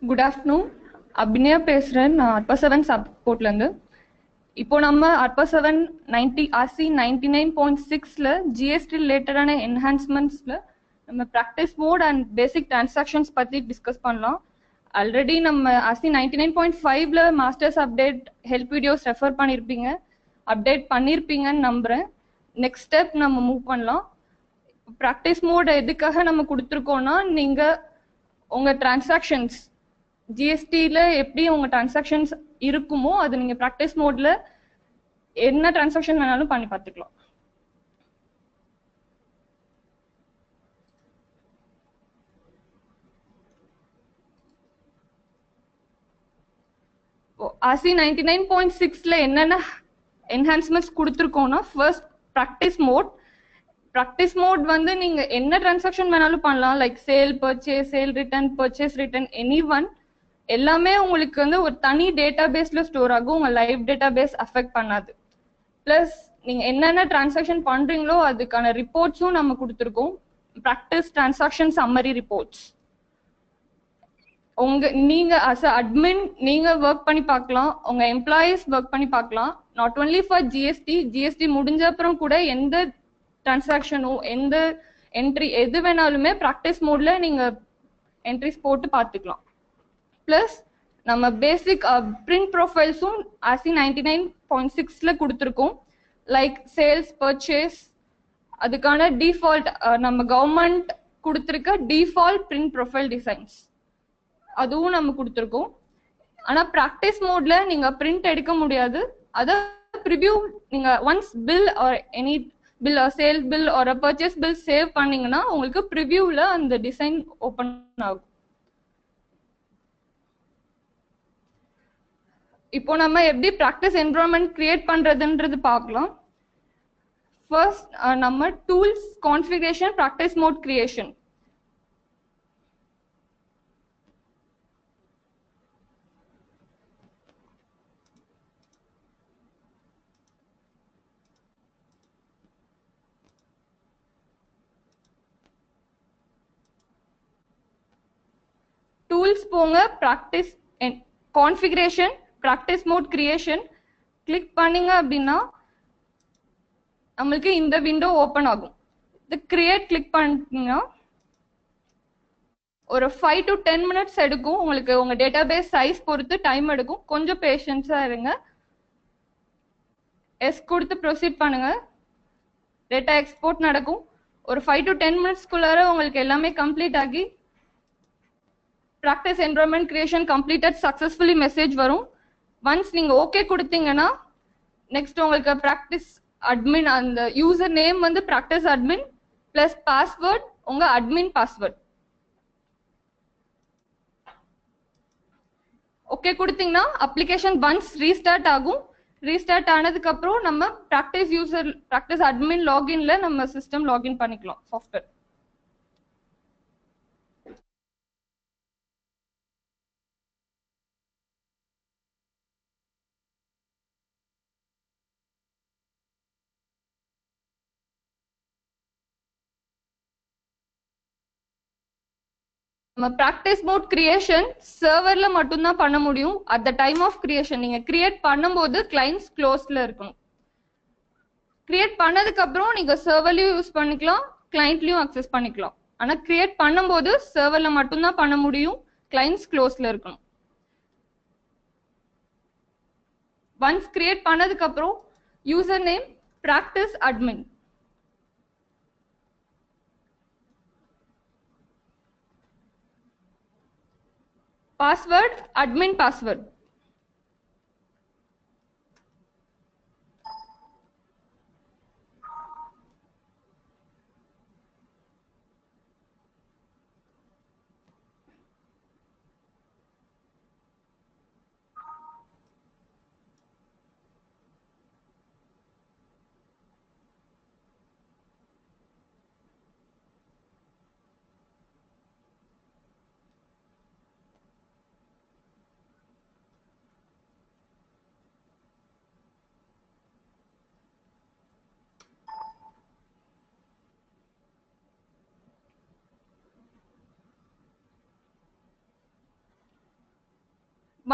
Good afternoon. Abhinaya பேசுகிறேன். நான் ARPA-7 சப்போர்ட்லேருந்து. இப்போ நம்ம ARPA-7 RC 99.6ல ஜிஎஸ்டி ரிலேட்டடான என்ஹான்ஸ்மெண்ட்ஸில் நம்ம practice mode and basic transactions பற்றி டிஸ்கஸ் பண்ணலாம். ஆல்ரெடி நம்ம RC 99.5ல masters update help videos refer update பண்ணியிருப்பீங்கன்னு நம்புகிறேன். நெக்ஸ்ட் ஸ்டெப் நம்ம மூவ் பண்ணலாம். ப்ராக்டிஸ் மோட் எதுக்காக நம்ம கொடுத்துருக்கோன்னா, நீங்கள் உங்கள் டிரான்சாக்ஷன்ஸ் ஜிஎஸ்டியில் எப்படி உங்கள் டிரான்சாக்ஷன்ஸ் இருக்குமோ அது நீங்கள் ப்ராக்டிஸ் மோடில் என்ன டிரான்சாக்ஷன் வேணாலும் பண்ணி பார்த்துக்கலாம். RC 99.6ல என்னென்ன என்ஹான்ஸ்மெண்ட்ஸ் கொடுத்துருக்கோன்னா, ஃபர்ஸ்ட் ப்ராக்டிஸ் மோட் வந்து நீங்க என்ன டிரான்சாக்ஷன் வேணாலும் பண்ணலாம். Like sale return, purchase return, any எல்லாமே உங்களுக்கு வந்து ஒரு தனி டேட்டா பேஸ்ல ஸ்டோர் ஆகும். உங்க லைவ் டேட்டா பேஸ் அஃபெக்ட் பண்ணாது. பிளஸ் நீங்க என்னென்ன டிரான்சாக்ஷன் பண்றீங்களோ அதுக்கான ரிப்போர்ட்ஸும் நம்ம கொடுத்துருக்கோம். Practice transaction summary reports. நீங்க அஸ் அட்மின் நீங்க ஒர்க் பண்ணி பார்க்கலாம், உங்க எம்ப்ளாயிஸ் ஒர்க் பண்ணி பார்க்கலாம். நாட் ஒன்லி ஃபார் ஜிஎஸ்டி முடிஞ்ச அப்புறம் கூட எந்த டிரான்சாக்ஷனோ எந்த என்ட்ரி எது வேணாலுமே ப்ராக்டிஸ் மோட்ல நீங்க என்ட்ரிஸ் போட்டு பார்த்துக்கலாம். பிளஸ் நம்ம பேசிக் பிரிண்ட் ப்ரொஃபைல்ஸும் RC 99.6ல கொடுத்துருக்கோம். லைக் சேல்ஸ், பர்ச்சேஸ், அதுக்கான டிஃபால்ட் நம்ம கவர்மெண்ட் கொடுத்துருக்க டிஃபால்ட் பிரிண்ட் ப்ரொஃபைல் டிசைன்ஸ் அதுவும் நம்ம கொடுத்துருக்கோம். ஆனா ப்ராக்டிஸ் மோட்ல நீங்க பிரிண்ட் எடுக்க முடியாது. அதை ப்ரிவியூ நீங்க once bill or any bill sale bill ஒரு பர்ச்சேஸ் பில் சேவ் பண்ணீங்கன்னா உங்களுக்கு ப்ரிவியூல அந்த டிசைன் ஓப்பன் ஆகும். இப்போ நம்ம எப்படி ப்ராக்டிஸ் என்விரான்மெண்ட் கிரியேட் பண்றதுன்றது பார்க்கலாம். ஃபர்ஸ்ட் நம்ம tools configuration, practice mode creation. Tools போங்க, practice configuration, practice mode creation click பண்ணீங்க அப்படின்னா நம்மளுக்கு இந்த விண்டோ ஓப்பன் ஆகும். இந்த கிரியேட் கிளிக் பண்ணீங்கன்னா ஒரு 5 to 10 minutes எடுக்கும். உங்களுக்கு உங்க டேட்டாபேஸ் சைஸ் பொறுத்து டைம் எடுக்கும். கொஞ்சம் பேஷன்ஸா இருங்க. எஸ் கொடுத்து ப்ரொசீட் பண்ணுங்க. டேட்டா எக்ஸ்போர்ட் நடக்கும். ஒரு 5 to 10 minutesக்குள்ளார உங்களுக்கு எல்லாமே கம்ப்ளீட் ஆகி practice environment creation completed successfully message வரும். ஒன்ஸ் நீங்க ஓகே கொடுத்தீங்கன்னா நெக்ஸ்ட் உங்களுக்கு ப்ராக்டிஸ் அட்மின் அந்த யூசர் நேம் வந்து ப்ராக்டிஸ் அட்மின் பிளஸ் பாஸ்வேர்ட் உங்க அட்மின் பாஸ்வேர்ட். ஓகே கொடுத்தீங்கன்னா அப்ளிகேஷன் ஒன்ஸ் ரீஸ்டார்ட் ஆகும். ரீஸ்டார்ட் ஆனதுக்கு அப்புறம் நம்ம ப்ராக்டிஸ் அட்மின் லாகின்ல நம்ம சிஸ்டம் லாகின் பண்ணிக்கலாம் சாஃப்ட்வேர். நம்ம ப்ராக்டிஸ் மோட் கிரியேஷன் சர்வர்ல மட்டும்தான் பண்ண முடியும். At the time of creation நீங்க கிரியேட் பண்ணும்போது கிளைண்ட்ஸ் க்ளோஸ்ல இருக்கணும். கிரியேட் பண்ணதுக்கு அப்புறம் நீங்க சர்வர்லயும் யூஸ் பண்ணிக்கலாம், கிளைண்ட்லயும் அக்சஸ் பண்ணிக்கலாம். ஆனா கிரியேட் பண்ணும்போது சர்வர்ல மட்டும்தான் பண்ண முடியும், கிளைண்ட்ஸ் க்ளோஸ்ல இருக்கணும். ஒன்ஸ் கிரியேட் பண்ணதுக்கு அப்புறம் user name practice admin, password admin password.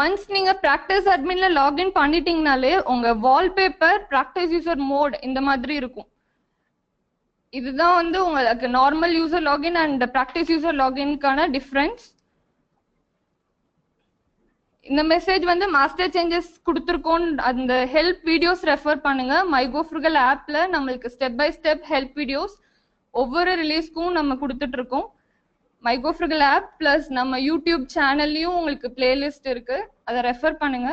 Once நீங்க ப்ராக்டிஸ் அட்மின்ல லாகின் பண்ணிட்டீங்கனாலே உங்க வால்பேப்பர் ப்ராக்டிஸ் யூசர் மோட் இந்த மாதிரி இருக்கும். இதுதான் வந்து உங்களுக்கு normal user login and practice user லாகின்கான டிஃபரன்ஸ். இந்த மெசேஜ் வந்து மாஸ்டர் சேஞ்சஸ் கொடுத்துருக்கோம். அந்த ஹெல்ப் வீடியோஸ் ரெஃபர் பண்ணுங்க. மைகோஃப்ருகல் ஆப்ல நம்மளுக்கு step by step help videos ஒவ்வொரு ரிலீஸ்க்கும் நம்ம கொடுத்துட்டு இருக்கோம். மைகோஃப்ருகல் ஆப் பிளஸ் நம்ம யூடியூப் சேனல்லையும் உங்களுக்கு பிளேலிஸ்ட் இருக்கு, அதை ரெஃபர் பண்ணுங்க.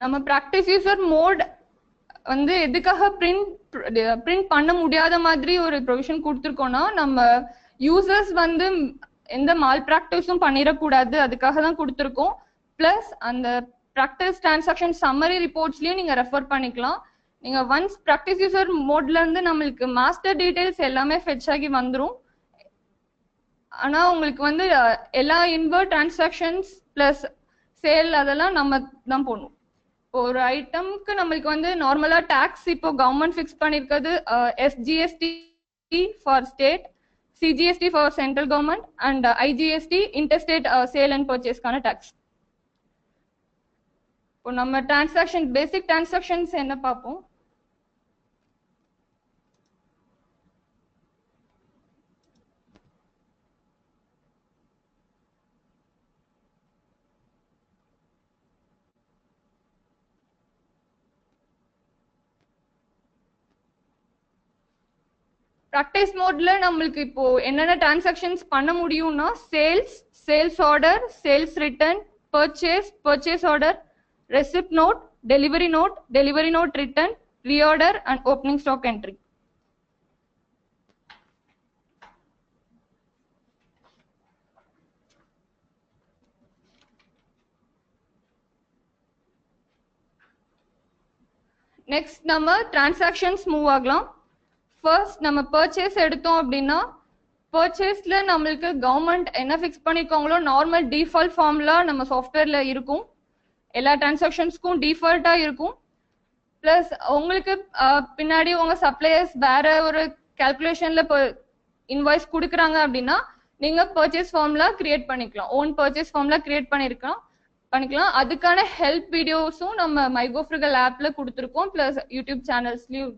நம்ம ப்ராக்டிஸ் யூசர் மோட் வந்து எதுக்காக பிரிண்ட் பண்ண முடியாத மாதிரி ஒரு ப்ரொவிஷன் கொடுத்துருக்கோம்னா, நம்ம யூசர்ஸ் வந்து எந்த மால் ப்ராக்டிஸும் பண்ணிடக்கூடாது, அதுக்காக தான் கொடுத்துருக்கோம். பிளஸ் அந்த ப்ராக்டிஸ் டிரான்சாக்ஷன் சம்மரி ரிப்போர்ட்ஸ்லயும் நீங்க ரெஃபர் பண்ணிக்கலாம். நீங்க ஒன்ஸ் ப்ராக்டிஸ் யூசர் மோட்ல இருந்து நம்மளுக்கு மாஸ்டர் டீடைல்ஸ் எல்லாமே ஃபெட்ச் ஆகி வந்துடும். ஆனா உங்களுக்கு வந்து எல்லா இன்வெர்ட் டிரான்சாக்ஷன்ஸ் பிளஸ் சேல் அதெல்லாம் நம்ம தான் போடணும். ஒரு ஐட்டம்க்கு நம்மளுக்கு வந்து நார்மலா டாக்ஸ் இப்போ கவர்மெண்ட் ஃபிக்ஸ் பண்ணிருக்கிறது SGST for state, CGST for central government and IGST interstate sale and பர்ச்சேஸ்க்கான டாக்ஸ். இப்போ நம்ம டிரான்சாக்ஷன் பேசிக் டிரான்சாக்ஷன்ஸ் என்ன பார்ப்போம். ப்ராக்டிஸ் மோட்ல நம்மளுக்கு இப்போ என்னென்ன டிரான்சாக்ஷன்ஸ் பண்ண முடியும்னா sales order, sales return, purchase order, receipt note, delivery note return, reorder and opening stock entry. Next நம்ம டிரான்சாக்ஷன்ஸ் மூவ் ஆகலாம். ஃபர்ஸ்ட் நம்ம பர்ச்சேஸ் எடுத்தோம் அப்படின்னா, பர்ச்சேஸ்ல நம்மளுக்கு கவர்மெண்ட் என்ன ஃபிக்ஸ் பண்ணிருக்காங்களோ நார்மல் டிஃபால்ட் ஃபார்ம்ல நம்ம சாஃப்ட்வேர்ல இருக்கும். எல்லா டிரான்சாக்ஷன்ஸ்க்கும் டிஃபால்ட்டா இருக்கும். பிளஸ் உங்களுக்கு பின்னாடி உங்க சப்ளையர்ஸ் வேற ஒரு கால்குலேஷன்ல இன்வாய்ஸ் கொடுக்குறாங்க அப்படின்னா நீங்க பர்ச்சேஸ் ஃபார்ம்ல கிரியேட் பண்ணிக்கலாம், ஓன் பர்ச்சேஸ் ஃபார்ம்ல கிரியேட் பண்ணிக்கலாம். அதுக்கான ஹெல்ப் வீடியோஸும் நம்ம மைகோஃப்ருகல் ஆப்ல கொடுத்துருக்கோம், பிளஸ் யூடியூப் சேனல்ஸ்லயும்.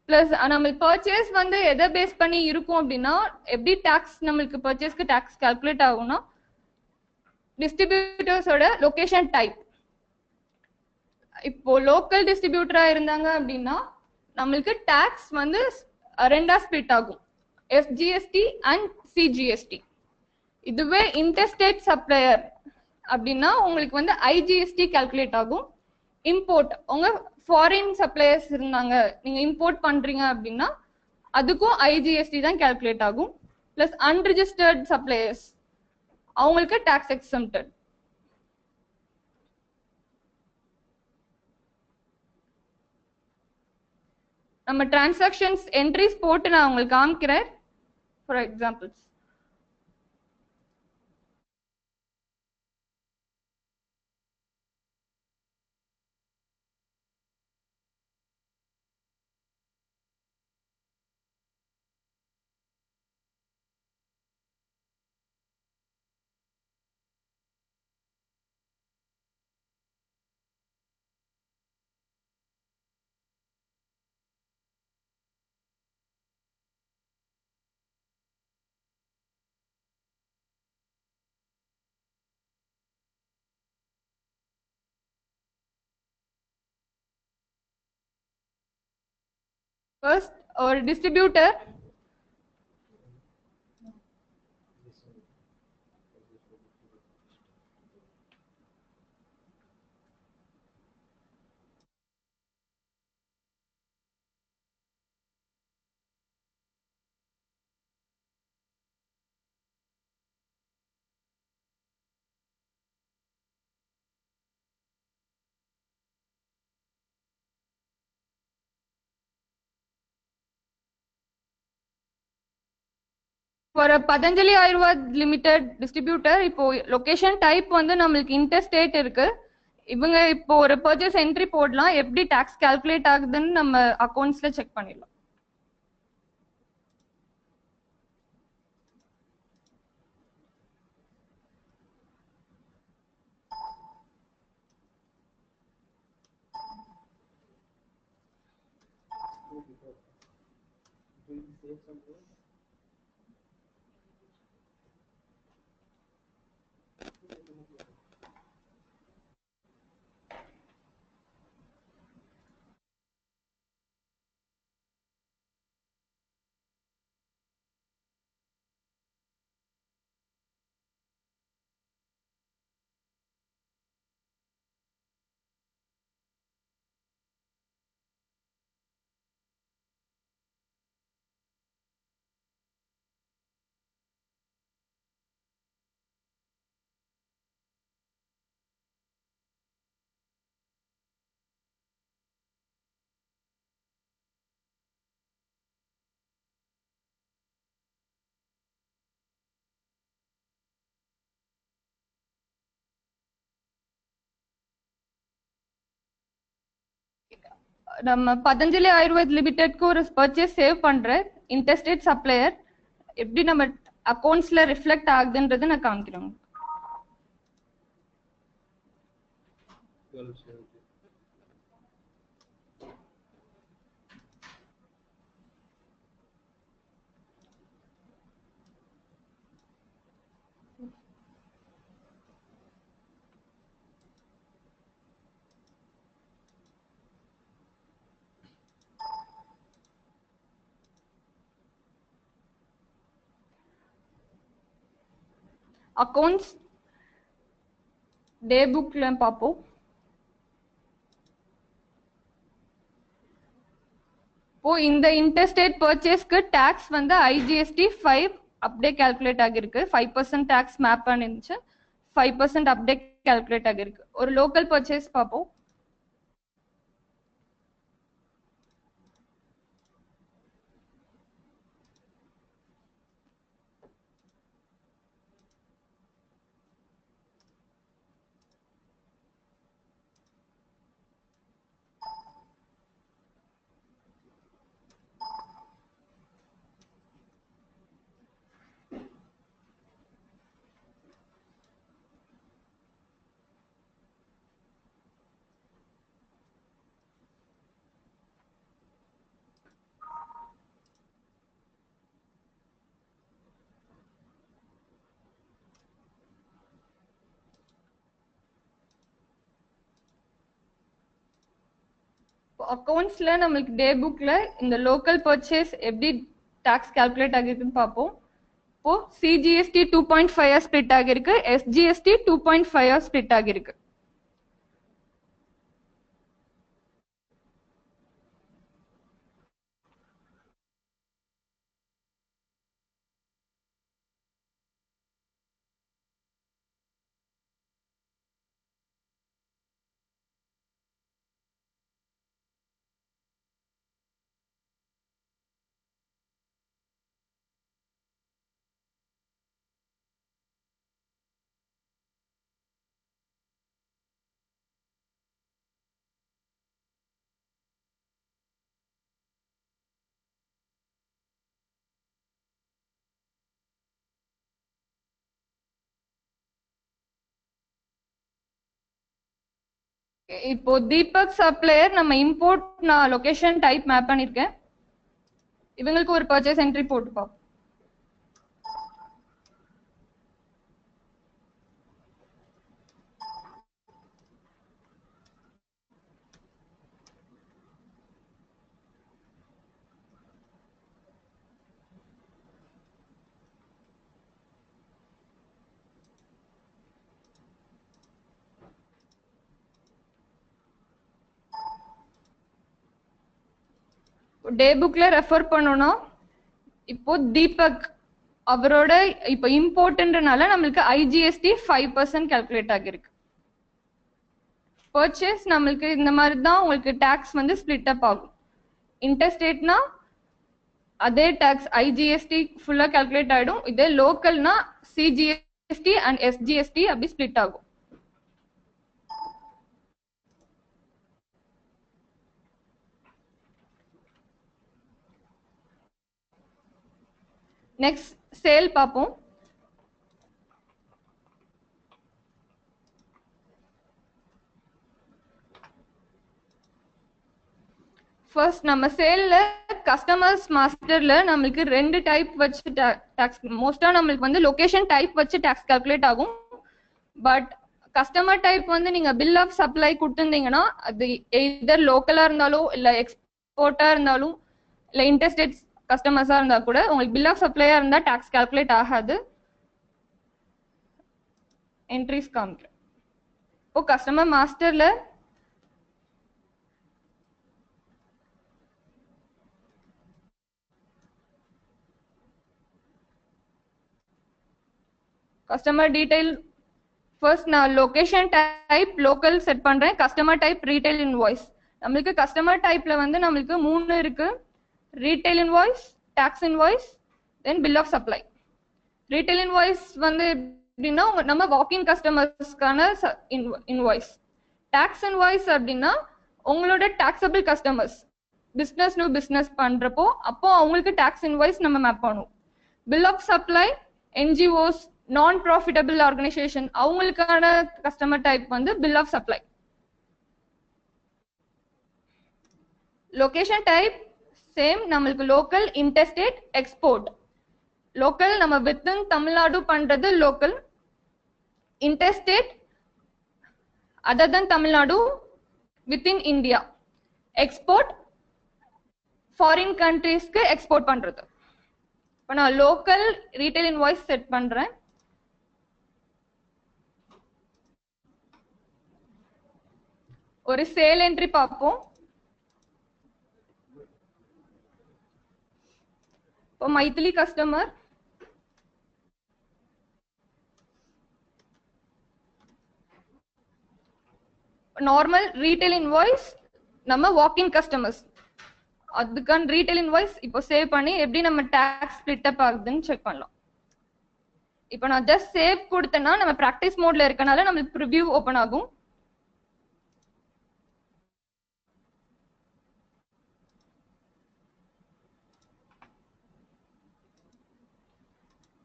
பிளஸ் நம்மளுக்கு பர்ச்சேஸ் வந்து எதை பேஸ் பண்ணி இருக்கும் அப்படின்னா, எப்படி டாக்ஸ் நம்மளுக்கு பர்ச்சேஸ்க்கு டாக்ஸ் கால்குலேட் ஆகும்னா, டிஸ்ட்ரிபியூட்டர்ஸோட லொகேஷன் டைப். இப்போ லோக்கல் டிஸ்ட்ரிபியூட்டரா இருந்தாங்க அப்படின்னா நம்மளுக்கு டாக்ஸ் வந்து ரெண்டா ஸ்பிளிட் ஆகும், எஃப்ஜிஎஸ்டி அண்ட் சிஜிஎஸ்டி. இதுவே இன்டர்ஸ்டேட் சப்ளையர் அப்படின்னா உங்களுக்கு வந்து ஐஜிஎஸ்டி கால்குலேட் ஆகும். இம்போர்ட் உங்க ஃபாரின் சப்ளையர்ஸ் இருந்தாங்க, நீங்க இம்போர்ட் பண்றீங்க அப்படின்னா அதுக்கும் ஐஜிஎஸ்டி தான் கால்குலேட் ஆகும். பிளஸ் அன்ரிஜிஸ்டர்ட் சப்ளையர்ஸ் அவங்களுக்கு டாக்ஸ் எக்ஸம்ப்டட். நம்ம டிரான்சாக்ஷன்ஸ் என்ட்ரிஸ் போட்டு நான் உங்களுக்கு காமிக்கிறேன். ஃபார் எக்ஸாம்பிள்ஸ், ஃபர்ஸ்ட் ஒரு distributor for Patanjali Ayurved limited distributor இப்போ லொகேஷன் டைப் வந்து நம்மளுக்கு இன்டர்ஸ்டேட் இருக்கு. இவங்க இப்போ ஒரு பர்ச்சேஸ் என்ட்ரி போடலாம், எப்படி டாக்ஸ் கால்குலேட் ஆகுதுன்னு நம்ம அக்கௌண்ட்ஸ்ல செக் பண்ணிடலாம். நம்ம பதஞ்சலி ஆயுர்வேத் லிமிடெட்க்கு ஒரு பர்ச்சேஸ் சேவ் பண்றேன், இன்டர்ஸ்டேட் சப்ளையர் எப்படி நம்ம அக்கௌண்ட்ஸ்ல ரிஃப்ளெக்ட் ஆகுதுன்றது நான் காமிக்கிறேன். அக்கௌண்ட்ஸ் டே புக்ல பார்ப்போம். இப்போ இந்த இன்டர்ஸ்டேட் பர்ச்சேஸ்க்கு டாக்ஸ் வந்து ஐஜிஎஸ்டி 5 அப்படியே கால்குலேட் ஆகிருக்கு. 5% டாக்ஸ் மேப் பண்ணிருந்துச்சு, 5% அப்படியே கால்குலேட் ஆகிருக்கு. ஒரு லோக்கல் பர்ச்சேஸ் பார்ப்போம். அக்கௌண்ட்ஸ்ல நம்மளுக்கு டே புக்ல இந்த லோக்கல் பர்ச்சேஸ் எப்படி டாக்ஸ் கால்குலேட் ஆகிருக்குன்னு பார்ப்போம். இப்போ சிஜிஎஸ்டி 2.5 ஸ்பிளிட் ஆகிருக்கு, எஸ்ஜிஎஸ்டி 2.5 ஸ்பிளிட் ஆகிருக்கு. இப்போ தீபக் சப்ளையர் நம்ம இம்போர்ட் நான் லொகேஷன் டைப் மேப் பண்ணிருக்கேன். இவங்களுக்கு ஒரு பர்ச்சேஸ் என்ட்ரி போட்டு பார்ப்போம். டே புக்ல ரெஃபர் பண்ணோம்னா இப்போ தீபக் அவரோட இப்போ இம்போர்ட்ன்றனால நம்மளுக்கு ஐஜிஎஸ்டி 5% கால்குலேட் ஆகிருக்கு. பர்ச்சேஸ் நம்மளுக்கு இந்த மாதிரி தான் உங்களுக்கு டாக்ஸ் வந்து ஸ்பிளிட் அப் ஆகும். இன்டர்ஸ்டேட்னா அதே டாக்ஸ் ஐஜிஎஸ்டி ஃபுல்லா கால்குலேட் ஆயிடும். இதே லோக்கல்னா சிஜிஎஸ்டி அண்ட் எஸ்ஜிஎஸ்டி அப்படி ஸ்பிளிட் ஆகும். நெக்ஸ்ட் சேல் பார்ப்போம். ஃபர்ஸ்ட் நம்ம சேல்ல கஸ்டமர்ஸ் மாஸ்டர்ல நம்மளுக்கு 2 டைப் வச்சு டாக்ஸ், மோஸ்டா நம்மளுக்கு வந்து லொகேஷன் டைப் வச்சு டாக்ஸ் கால்குலேட் ஆகும். பட் கஸ்டமர் டைப் வந்து நீங்க பில் ஆஃப் சப்ளை கொடுத்துருந்தீங்கன்னா அது எதர் லோக்கலா இருந்தாலும் இல்ல எக்ஸ்போர்ட்டா இருந்தாலும் இல்ல இன்டர்ஸ்டேட் கஸ்டமர்ஸா இருந்தா கூட உங்களுக்கு பில் ஆஃப் சப்ளையா இருந்தா டாக்ஸ் கால்குலேட் ஆகாது. என்ட்ரிஸ் காமிக்கிறேன். இப்போ கஸ்டமர் மாஸ்டர்ல கஸ்டமர் டீடைல் ஃபர்ஸ்ட் நான் லொகேஷன் டைப் லோக்கல் செட் பண்றேன். Customer type retail invoice. நம்மளுக்கு கஸ்டமர் டைப்ல வந்து நம்மளுக்கு 3 இருக்கு. Retail invoice, tax invoice, then bill of supply. Retail invoice வந்து எப்படின்னா நம்ம வாக்கிங் கஸ்டமர்ஸ்க்கான இன்வாய்ஸ். டாக்ஸ் இன்வாய்ஸ் அப்படின்னா உங்களோட taxable customers business new business பண்றப்போ அப்போ அவங்களுக்கு டாக்ஸ் இன்வாய்ஸ் நம்ம மேப் பண்ணுவோம். Bill of supply NGOs non profitable organisation அவங்களுக்கான கஸ்டமர் டைப் வந்து bill of supply. Location type same, நம்மளுக்கு லோக்கல், இன்டர்ஸ்டேட், எக்ஸ்போர்ட். லோக்கல் நம்ம வித்தின் தமிழ்நாடு பண்றது local. Interstate other than Tamil Nadu within India. Export foreign கண்ட்ரீஸ்க்கு export பண்றது. இப்போ நான் லோக்கல் ரீட்டைல் இன்வாய்ஸ் செட் பண்றேன். ஒரு சேல் என்ட்ரி பார்ப்போம். இப்போ Maithili customer normal retail invoice நம்ம வாக்கிங் கஸ்டமர்ஸ் அதுக்கான ரீட்டைல் இன்வாய்ஸ் இப்போ சேவ் பண்ணி எப்படி நம்ம டாக்ஸ் ஸ்பிளிட் அப் ஆகுதுன்னு செக் பண்ணலாம். இப்போ நான் ஜஸ்ட் சேவ் கொடுத்தேன்னா நம்ம பிராக்டிஸ் மோட்ல இருக்கனால நம்மளுக்கு ப்ரிவ்யூ ஓபன் ஆகும்.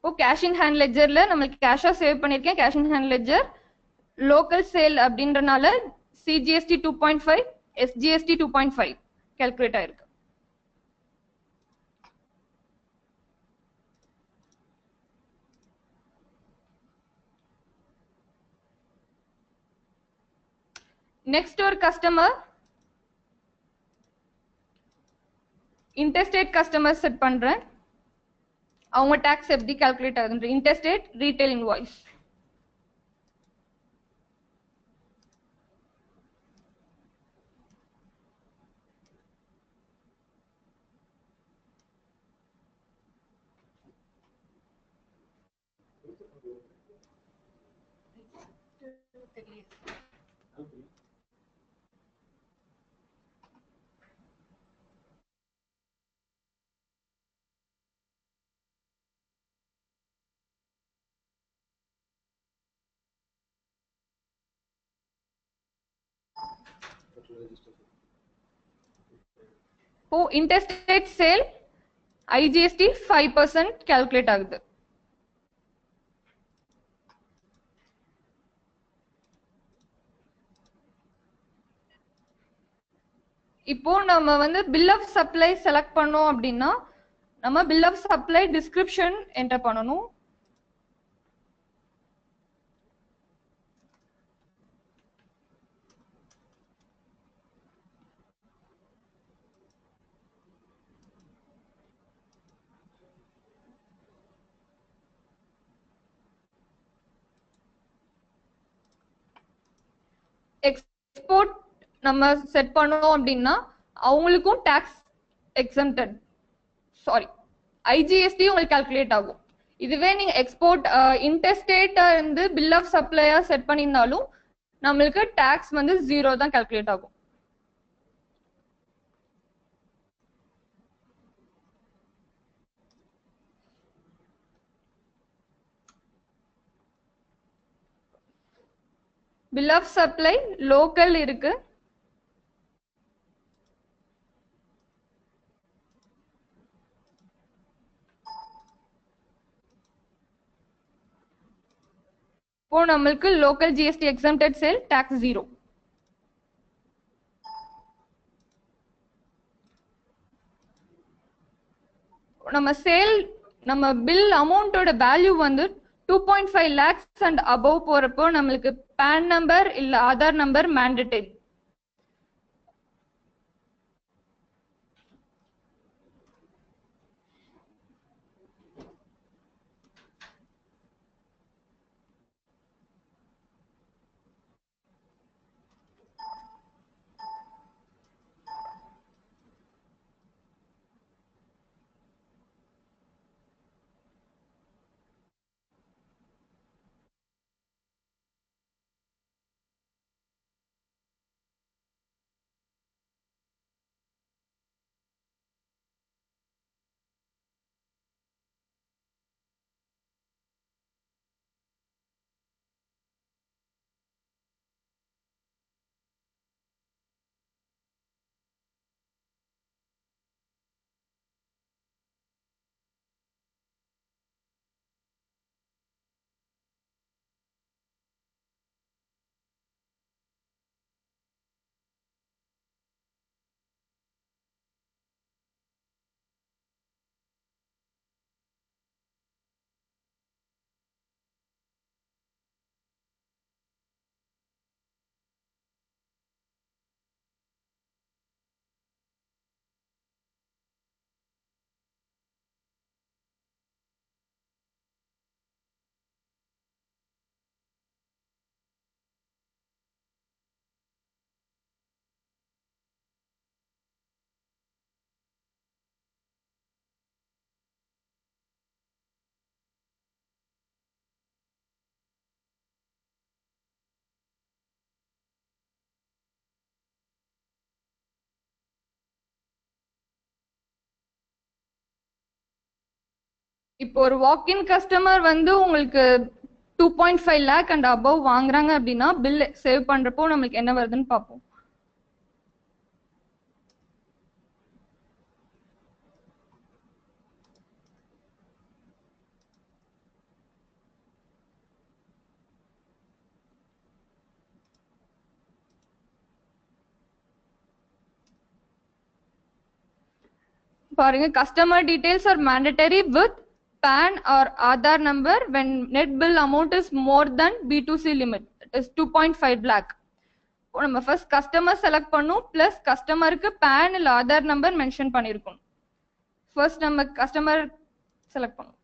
இப்போ கேஷ் இன் ஹேண்ட் லெட்ஜர்ல நம்மளுக்கு கேஷா சேவ் பண்ணிருக்கேன். Cash in hand ledger local sale அப்படின்றனால சிஜிஎஸ்டி 2.5 எஸ்ஜிஎஸ்டி 2.5 கால்குலேட் ஆயிருக்கு. நெக்ஸ்ட் ஒரு கஸ்டமர் இன்டர்ஸ்டேட் கஸ்டமர் செட் பண்றேன். அவங்க டாக்ஸ் எப்படி கால்குலேட் ஆகுது. Interstate retail invoice. இப்போ இன்டர்ஸ்டேட் சேல் ஐஜிஎஸ்டி 5% கால்குலேட் ஆகுது. இப்போ நம்ம வந்து பில் ஆஃப் சப்ளை செலக்ட் பண்ணோம் அப்படின்னா நம்ம bill of supply description enter பண்ணணும். எக்ஸ்போர்ட் நம்ம செட் பண்ணோம் அப்படின்னா அவங்களுக்கும் டாக்ஸ் எக்ஸம்டட் ஐஜிஎஸ்டி உங்களுக்கு கால்குலேட் ஆகும். இதுவே நீங்க எக்ஸ்போர்ட் இன்டர்ஸ்டேட்டா இருந்து பில் ஆஃப் சப்ளையா செட் பண்ணியிருந்தாலும் நம்மளுக்கு டாக்ஸ் வந்து 0 தான் கால்குலேட் ஆகும். பில் ஆஃப் சப்ளை லோக்கல் இருக்கு. இப்போ நம்மளுக்கு local GST exempted sale tax 0. நம்ம பில் அமௌண்டோட வேல்யூ வந்து 2.5 lakhs அண்ட் அபவ் போறப்போ நம்மளுக்கு பேன் நம்பர் இல்ல ஆதார் நம்பர் மேண்டேட்டரி. இப்போ ஒரு வாக்இன் கஸ்டமர் வந்து உங்களுக்கு 2.5 lakh அண்ட் அபவ் வாங்குறாங்க அப்படின்னா பில் சேவ் பண்றப்போ நம்மளுக்கு என்ன வருதுன்னு பார்ப்போம். பாருங்க, customer details R mandatory with PAN or Aadhaar number when net bill amount is more than B2C limit, that is 2.5 lakh. நம்ம ஃபர்ஸ்ட் கஸ்டமர் செலக்ட் பண்ணும், பிளஸ் கஸ்டமருக்கு PAN இல்ல ஆதார் நம்பர் மென்ஷன் பண்ணிருக்கோம். ஃபர்ஸ்ட் நம்ம கஸ்டமர் செலக்ட் பண்ணும்.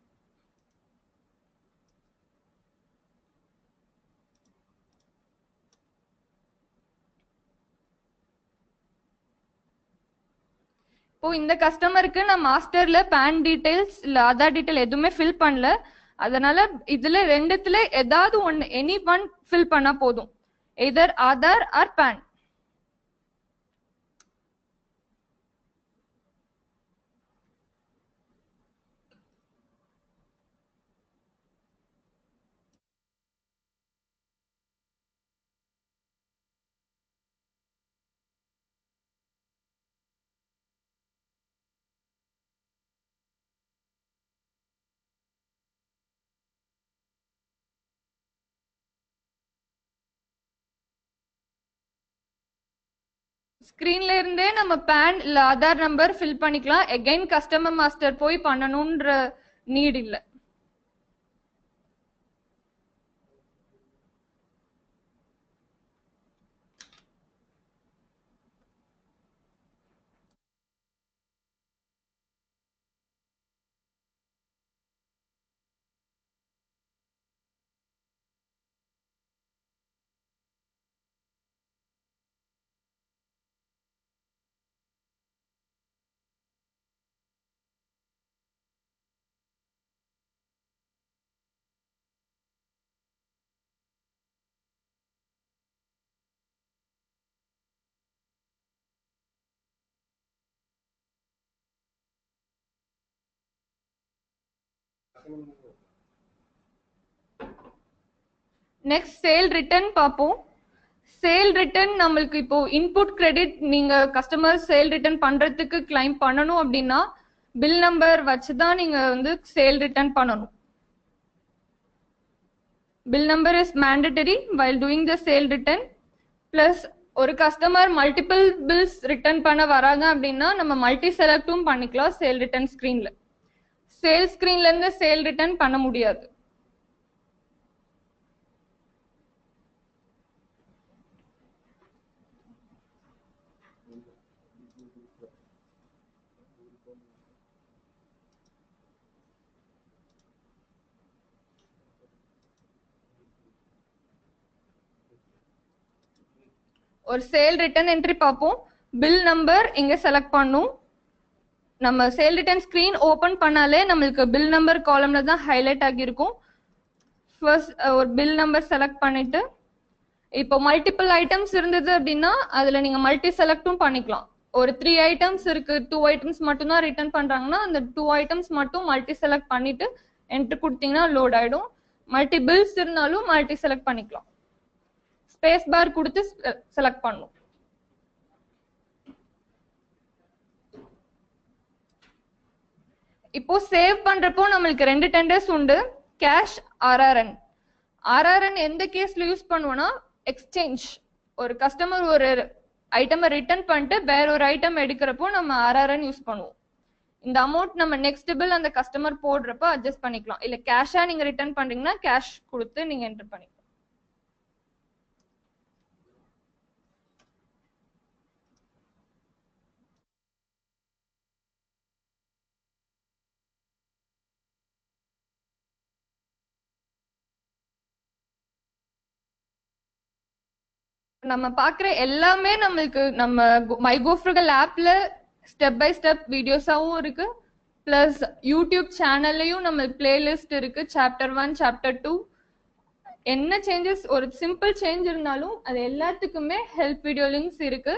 இப்போ இந்த கஸ்டமருக்கு நான் மாஸ்டர்ல பேன் டீடைல்ஸ் இல்ல ஆதார் டீடைல் எதுவுமே ஃபில் பண்ணல. அதனால இதுல ரெண்டுத்துல ஏதாவது ஒன்னு எனி ஒன் ஃபில் பண்ணா போதும், எதர் ஆதார் ஆர் பேன். ஸ்கிரீன்ல இருந்தே நம்ம பேன் இல்ல ஆதார் நம்பர் ஃபில் பண்ணிக்கலாம். எகைன் கஸ்டமர் மாஸ்டர் போய் பண்ணணும்ன்ற நீட் இல்ல. நெக்ஸ்ட் சேல் ரிட்டர்ன் பார்ப்போம். சேல் ரிட்டர்ன் நம்மளுக்கு இப்போ இன்புட் கிரெடிட் நீங்க கஸ்டமர் சேல் ரிட்டர்ன் பண்றதுக்கு கிளைம் பண்ணணும் அப்படின்னா பில் நம்பர் வச்சுதான் நீங்க வந்து சேல் ரிட்டர்ன் பண்ணணும். Bill number is mandatory while doing the sale return. Plus ஒரு கஸ்டமர் மல்டிபிள் பில்ஸ் ரிட்டர்ன் பண்ண வராங்க அப்படின்னா நம்ம மல்டி செலக்டும் பண்ணிக்கலாம் சேல் ரிட்டர்ன் ஸ்கிரீன்ல. சேல் ஸ்கிரீன்ல இருந்து சேல் ரிட்டர்ன் பண்ண முடியாது. ஒரு சேல் ரிட்டர்ன் என்ட்ரி பார்ப்போம். பில் நம்பர் இங்க செலக்ட் பண்ணும். நம்ம சேல் ரிட்டர்ன் ஸ்கிரீன் ஓபன் பண்ணாலே நம்மளுக்கு பில் நம்பர் காலம்ல தான் ஹைலைட் ஆகியிருக்கும். ஃபர்ஸ்ட் ஒரு பில் நம்பர் செலக்ட் பண்ணிட்டு இப்போ மல்டிபிள் ஐட்டம்ஸ் இருந்தது அப்படின்னா அதுல நீங்க மல்டி செலக்டும் பண்ணிக்கலாம். ஒரு 3 ஐட்டம்ஸ் இருக்கு, 2 ஐட்டம்ஸ் மட்டும் தான் ரிட்டர்ன் பண்றாங்கன்னா அந்த 2 ஐட்டம்ஸ் மட்டும் மல்டி செலக்ட் பண்ணிட்டு என்ட்ரி கொடுத்தீங்கன்னா லோட் ஆயிடும். மல்டி பில்ஸ் இருந்தாலும் மல்டி செலக்ட் பண்ணிக்கலாம். ஸ்பேஸ் பார் கொடுத்து செலக்ட் பண்ணும். இப்போ சேவ் பண்றப்போ நம்மளுக்கு 2 டெண்டர்ஸ் உண்டு, கேஷ், ஆர்ஆர்என். ஆர்ஆர்என் எந்த கேஸ்ல யூஸ் பண்ணுவோம்னா எக்ஸ்சேஞ்ச். ஒரு கஸ்டமர் ஒரு ஐட்டம் ரிட்டர்ன் பண்ணிட்டு வேற ஒரு ஐட்டம் எடுக்கிறப்போ நம்ம ஆர்ஆர்என் யூஸ் பண்ணுவோம். இந்த அமௌண்ட் நம்ம நெக்ஸ்ட் பில் அந்த கஸ்டமர் போடுறப்ப அட்ஜஸ்ட் பண்ணிக்கலாம். இல்ல கேஷா நீங்க ரிட்டர்ன் பண்றீங்கன்னா கேஷ் கொடுத்து நீங்க என்டர் பண்ணிக்கலாம். நம்ம பாக்குற எல்லாமே நம்மளுக்கு நம்ம மைகோஃப்ருகல் ஆப்ல ஸ்டெப் பை ஸ்டெப் வீடியோஸாவும் இருக்கு. பிளஸ் யூடியூப் சேனல்லையும் நம்ம பிளேலிஸ்ட் இருக்கு. சாப்டர் 1, சாப்டர் 2 என்ன சேஞ்சஸ் ஒரு சிம்பிள் சேஞ்ச் இருந்தாலும் அது எல்லாத்துக்குமே ஹெல்ப் வீடியோ லிங்க்ஸ் இருக்கு.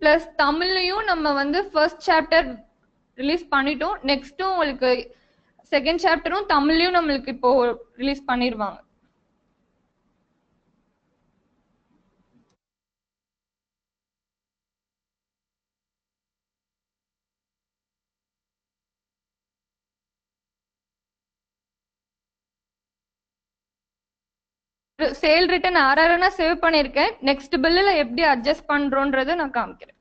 பிளஸ் தமிழ்லயும் நம்ம வந்து ஃபர்ஸ்ட் சாப்டர் ரிலீஸ் பண்ணிட்டோம். நெக்ஸ்டும் உங்களுக்கு செகண்ட் சாப்டரும் தமிழ்லயும் நம்மளுக்கு இப்போ ரிலீஸ் பண்ணிடுவாங்க. சேல் ரிட்டர்ன் ஆர்ஆர்னா சேவ் பண்ணிருக்கேன். நெக்ஸ்ட் பில்லுல எப்படி அட்ஜஸ்ட் பண்றோன்றதை நான் காமிக்கிறேன்.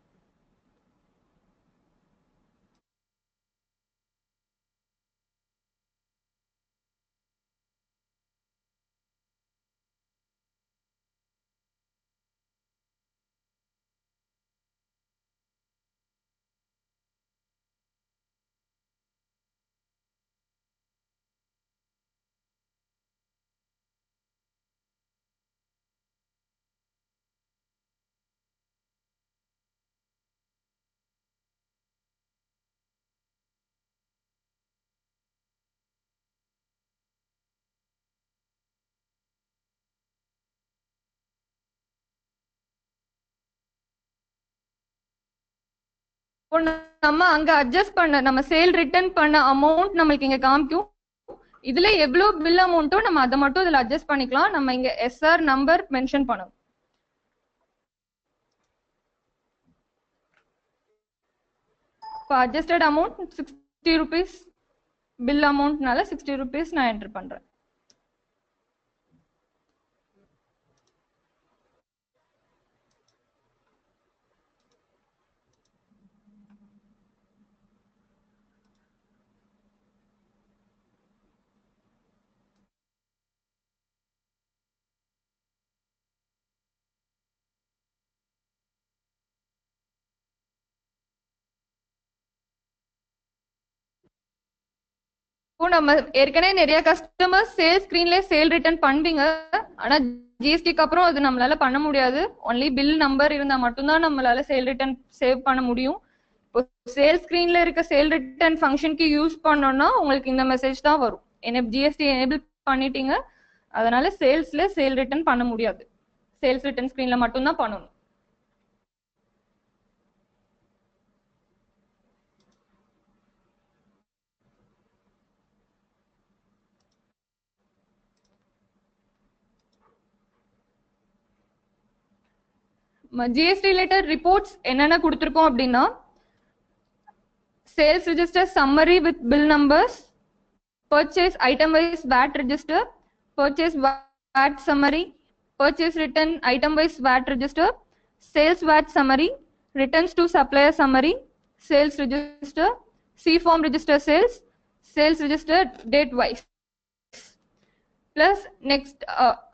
நம்ம அங்க அட்ஜஸ்ட் பண்ண நம்ம சேல் ரிட்டர்ன் பண்ண அமௌண்ட் நம்மளுக்கு இங்க காமிக்கும். இதுல எவ்வளவு பில் அமௌண்ட்டோ நம்ம அதை மட்டும் இதுல அட்ஜஸ்ட் பண்ணிக்கலாம். நம்ம இங்க எஸ்ஆர் நம்பர் மென்ஷன் பண்ணணும். இப்போ அட்ஜஸ்டட் அமௌண்ட் 60 rupees, பில் அமௌண்ட்னால 60 rupees நான் என்டர் பண்றேன். இப்போ நம்ம ஏற்கனவே நிறைய கஸ்டமர் சேல் ஸ்கிரீன்ல சேல் ரிட்டர்ன் பண்றீங்க. ஆனா ஜிஎஸ்டிக்கு அப்புறம் அது நம்மளால பண்ண முடியாது. ஒன்லி பில் நம்பர் இருந்தா மட்டும்தான் நம்மளால சேல் ரிட்டர்ன் சேவ் பண்ண முடியும். இப்போ சேல் ஸ்கிரீன்ல இருக்க சேல் ரிட்டர்ன் ஃபங்க்ஷனுக்கு யூஸ் பண்ணோம்னா உங்களுக்கு இந்த மெசேஜ் தான் வரும். ஜிஎஸ்டி எனேபிள் பண்ணிட்டீங்க, அதனால சேல்ஸ்ல சேல் ரிட்டர்ன் பண்ண முடியாது. சேல்ஸ் ரிட்டர்ன் ஸ்கிரீன்ல மட்டும்தான் பண்ணணும். ஜிஎஸ்டி ரிலேட்டட் ரிப்போர்ட்ஸ் என்னென்ன கொடுத்துருக்கோம் அப்படின்னா, sales register summary with bill numbers, purchase item wise VAT register, purchase VAT summary, purchase return item wise VAT register, sales VAT summary, returns to supplier summary, sales register, C form register sales register date wise. Plus next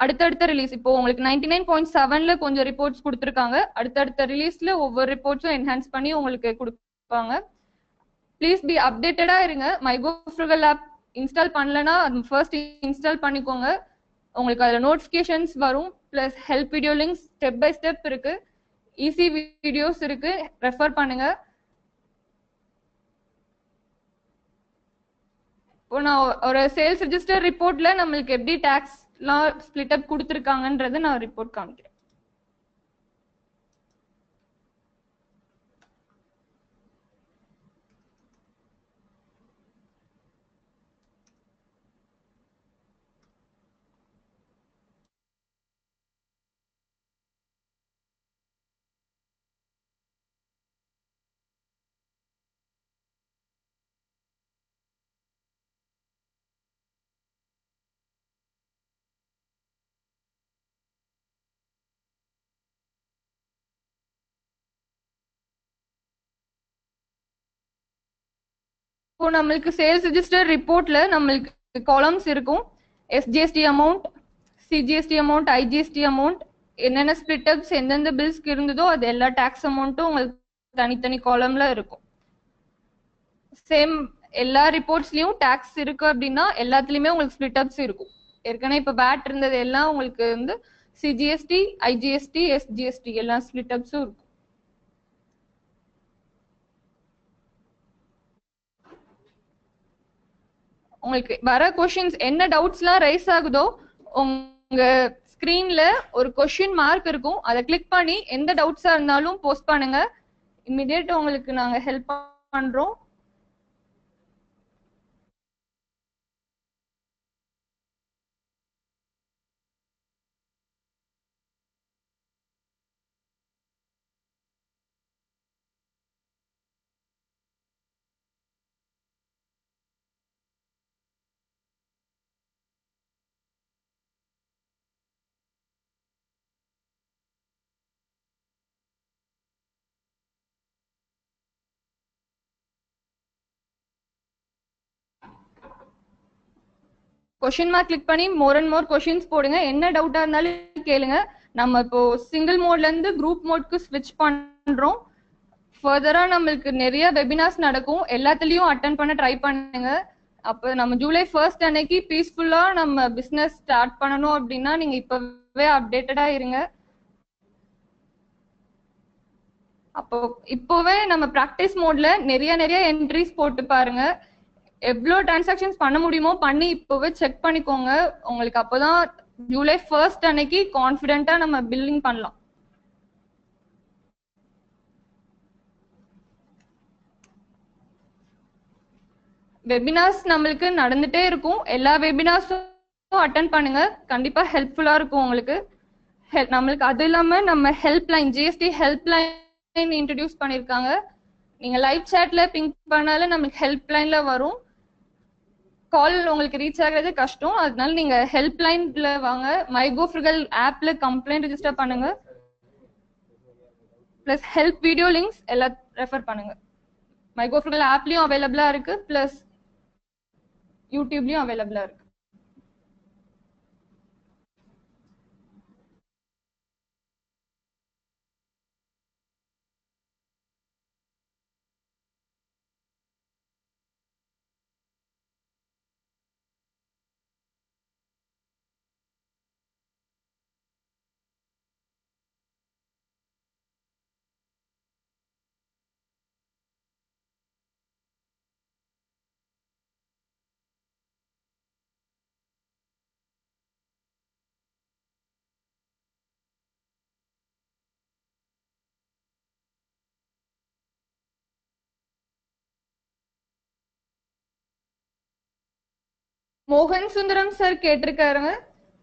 அடுத்தடுத்த release இப்போ உங்களுக்கு 99.7ல கொஞ்சம் reports கொடுத்துருக்காங்க. அடுத்தடுத்த ரிலீஸ்ல ஒவ்வொரு ரிப்போர்ட்ஸும் enhance பண்ணி உங்களுக்கு கொடுப்பாங்க. ப்ளீஸ் பி அப்டேட்டடா இருங்க. மைகோ ஃப்ருகல் ஆப் இன்ஸ்டால் பண்ணலன்னா ஃபர்ஸ்ட் இன்ஸ்டால் பண்ணிக்கோங்க. உங்களுக்கு அதில் நோட்டிஃபிகேஷன்ஸ் வரும். Plus help video links step by step இருக்கு, ஈஸி வீடியோஸ் இருக்கு, ரெஃபர் பண்ணுங்க. இப்போ நான் ஒரு சேல்ஸ் ரிஜிஸ்டர் ரிப்போர்ட்ல நம்மளுக்கு எப்படி டாக்ஸ்லாம் ஸ்பிளிட் அப் கொடுத்துருக்காங்கன்றதை நான் ரிப்போர்ட் காமிக்கிறேன். இப்போ நம்மளுக்கு சேல்ஸ் ரிஜிஸ்டர் ரிப்போர்ட்ல நம்மளுக்கு காலம்ஸ் இருக்கும். SGST amount, CGST amount, IGST amount, என்னென்ன ஸ்பிளிட் அப்ஸ் எந்தெந்த பில்ஸ்க்கு இருந்ததோ அது எல்லா டாக்ஸ் அமௌண்ட்டும் உங்களுக்கு தனித்தனி காலம்ல இருக்கும். சேம் எல்லா ரிப்போர்ட்ஸ்லயும் டாக்ஸ் இருக்கு அப்படின்னா எல்லாத்துலயுமே உங்களுக்கு ஸ்பிளிட் அப்ஸ் இருக்கும். ஏற்கனவே இப்ப வேட் இருந்தது எல்லாம் உங்களுக்கு வந்து சிஜிஎஸ்டி, ஐஜிஎஸ்டி, எஸ்ஜிஎஸ்டி எல்லா ஸ்பிளிட் அப்ஸும் இருக்கும். உங்களுக்கு வர கொஸ்டின்ஸ் என்ன டவுட்ஸ்லாம் ரைஸ் ஆகுதோ உங்க ஸ்கிரீன்ல ஒரு கொஸ்டின் மார்க் இருக்கும், அதை கிளிக் பண்ணி எந்த டவுட்ஸா இருந்தாலும் போஸ்ட் பண்ணுங்க. இமிடியேட் உங்களுக்கு நாங்க ஹெல்ப் பண்றோம். கொஸ்டின் மார்க் கிளிக் பண்ணி மோர் அண்ட் மோர் கொஸ்டின்ஸ் போடுங்க. என்ன டவுட்டா இருந்தாலும் கேளுங்க. நம்ம இப்போ சிங்கிள் மோட்ல இருந்து குரூப் மோட்க்கு ஸ்விட்ச் பண்றோம். ஃபர்தரா நம்மளுக்கு நிறைய வெபினார்ஸ் நடக்கும், எல்லாத்துலயும் அட்டென்ட் பண்ண ட்ரை பண்ணுங்க. அப்ப நம்ம ஜூலை 1 அன்னைக்கு பீஸ்ஃபுல்லா நம்ம பிசினஸ் ஸ்டார்ட் பண்ணணும் அப்படின்னா நீங்க இப்பவே அப்டேட்டடா இருங்க. அப்போ இப்போவே நம்ம பிராக்டிஸ் மோட்ல நிறைய என்ட்ரிஸ் போட்டு பாருங்க. எவ்வளோ டிரான்சாக்ஷன்ஸ் பண்ண முடியுமோ பண்ணி இப்போவே செக் பண்ணிக்கோங்க. உங்களுக்கு அப்போதான் ஜூலை 1 அன்னைக்கு கான்ஃபிடென்ட்டா நம்ம பில்லிங் பண்ணலாம். வெபினார்ஸ் நம்மளுக்கு நடந்துட்டே இருக்கும். எல்லா வெபினார்ஸும் அட்டென்ட் பண்ணுங்க, கண்டிப்பா ஹெல்ப்ஃபுல்லா இருக்கும் உங்களுக்கு. நம்மளுக்கு அது இல்லாம நம்ம help line, GST help line introduce பண்ணிருக்காங்க. நீங்க லைவ் சாட்ல பிங்க் பண்ணாலும் நம்மளுக்கு ஹெல்ப் லைன்ல வரும். கால் உங்களுக்கு ரீச் ஆகிறது கஷ்டம், அதனால நீங்க ஹெல்ப் லைன்ல வாங்க. மைகோ ஃப்ருகல் ஆப்ல கம்ப்ளைண்ட் ரெஜிஸ்டர் பண்ணுங்க. பிளஸ் ஹெல்ப் வீடியோ லிங்க்ஸ் எல்லாம் ரெஃபர் பண்ணுங்க. மைகோ ஃப்ருகல் ஆப்லயும் அவைலபிளா இருக்கு, பிளஸ் யூடியூப்லயும் அவைலபிளா இருக்கு. மோகன் சுந்தரம் சார் கேட்டிருக்காருங்க.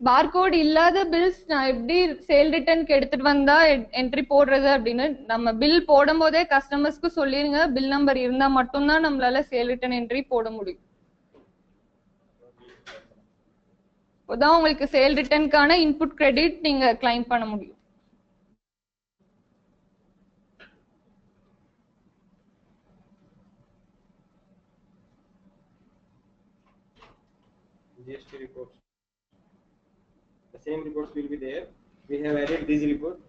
பார்கோட் இல்லாத பில்ஸ் நான் எப்படி சேல் ரிட்டர்னுக்கு எடுத்துட்டு வந்தா என்ட்ரி போடுறது அப்படின்னு நம்ம பில் போடும் போதே கஸ்டமர்ஸ்க்கு சொல்லிருங்க. பில் நம்பர் இருந்தா மட்டும்தான் நம்மளால சேல் ரிட்டர்ன் என்ட்ரி போட முடியும். அப்போதான் உங்களுக்கு சேல் ரிட்டர்னுக்கான இன்புட் கிரெடிட் நீங்க கிளைம் பண்ண முடியும். GST reports. The same reports will be there. We have added these reports.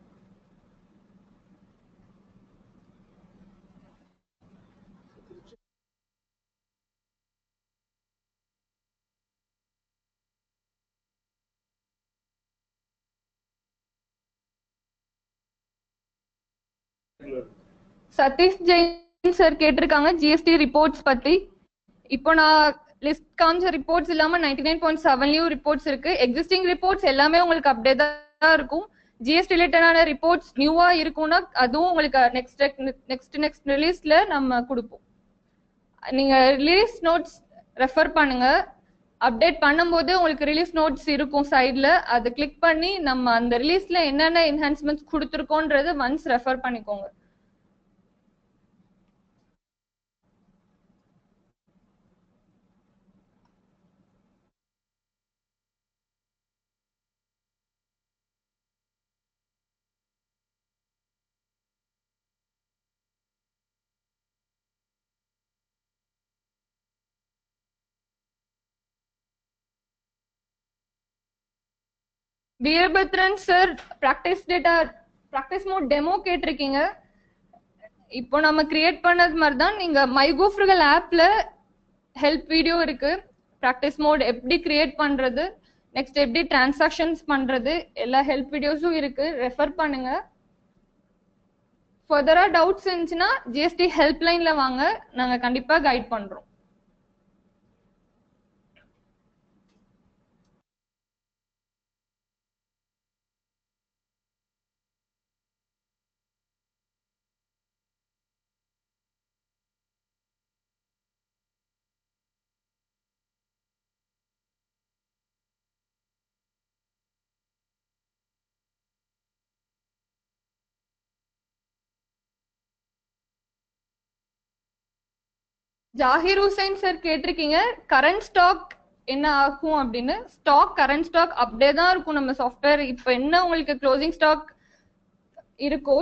Satish Jain sir கேட்டிருக்காங்க ஜிஎஸ்டி ரிப்போர்ட்ஸ் பத்தி. இப்போ நான் லிஸ்ட் காமிச்ச ரிப்போர்ட்ஸ் இல்லாம 99.7 ரிப்போர்ட்ஸ் இருக்கு. எக்ஸிஸ்டிங் ரிப்போர்ட்ஸ் எல்லாமே உங்களுக்கு அப்டேட் தான் இருக்கும். ஜிஎஸ்டி ரிலேட்டடான ரிப்போர்ட்ஸ் நியூவா இருக்கும்னா அதுவும் உங்களுக்கு நெக்ஸ்ட் ரிலீஸ்ல நம்ம கொடுப்போம். நீங்க ரிலீஸ் நோட்ஸ் ரெஃபர் பண்ணுங்க. அப்டேட் பண்ணும்போது உங்களுக்கு ரிலீஸ் நோட்ஸ் இருக்கும் சைட்ல, அதை கிளிக் பண்ணி நம்ம அந்த ரிலீஸ்ல என்னென்ன என்ஹான்ஸ்மெண்ட்ஸ் கொடுத்துருக்கோன்றது ஒன்ஸ் ரெஃபர் பண்ணிக்கோங்க. Veerabhadran sir practice mode demo கேட்டிருக்கீங்க. இப்போ நம்ம கிரியேட் பண்ணது மாதிரி தான் நீங்க மைகோஃப்ருகல் ஆப்ல ஹெல்ப் வீடியோ இருக்கு. பிராக்டிஸ் மோட் எப்படி கிரியேட் பண்றது, நெக்ஸ்ட் எப்படி டிரான்சாக்ஷன்ஸ் பண்றது, எல்லா ஹெல்ப் வீடியோஸும் இருக்கு, ரெஃபர் பண்ணுங்க. ஃபர்தரா டவுட்ஸ் இருந்துச்சுன்னா ஜிஎஸ்டி ஹெல்ப் லைன்ல வாங்க, நாங்க கண்டிப்பா கைட் பண்றோம். ஜாகிர் ஹுசைன் சார் கேட்டிருக்கீங்க கரண்ட் ஸ்டாக் என்ன ஆகும் அப்படின்னு. கரண்ட் ஸ்டாக் அப்படியே தான் இருக்கும் நம்ம சாஃப்ட்வேர். இப்போ என்ன உங்களுக்கு க்ளோசிங் ஸ்டாக் இருக்கோ